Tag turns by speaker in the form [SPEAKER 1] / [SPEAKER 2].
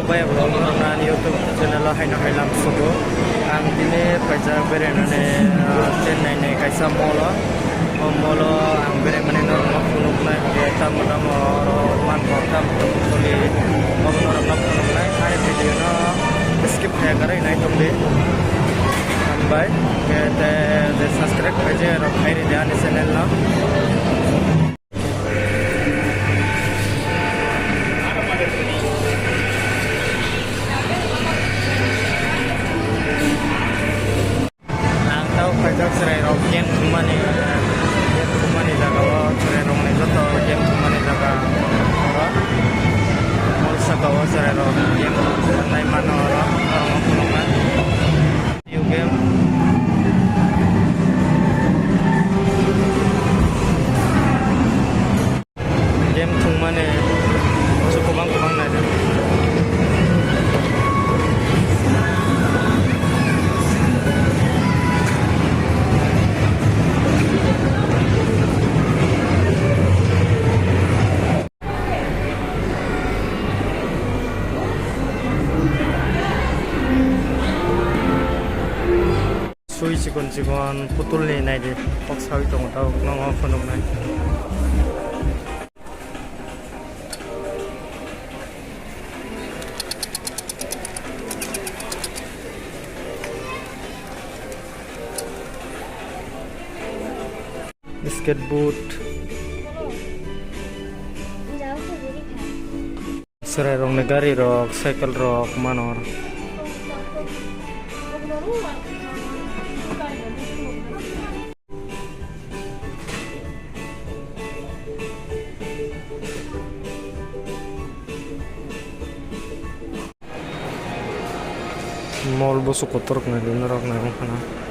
[SPEAKER 1] Bay vlog na YouTube channel haino hailam sugo ang dini paisa berenane Chennai ne kaisa molo molo ang bere mane no phunuk na eta modam man kam tuli mabno na phunuk na ai video no skip kaya karai nai tumbe by the subscribe page ro khairi dan channel na pajak serai rok yang kumani jaga wa serai rok ne joto yang kumani jaga wa molsa ka wa serai rok yang nai mano ora orang kumani video game kumani cukup bang nai suy 직원 putulni nai de box hawi tong tau nong phonok nai skateboard serai rong negari rok cycle rok manor mall bosu kotor na din rok na kana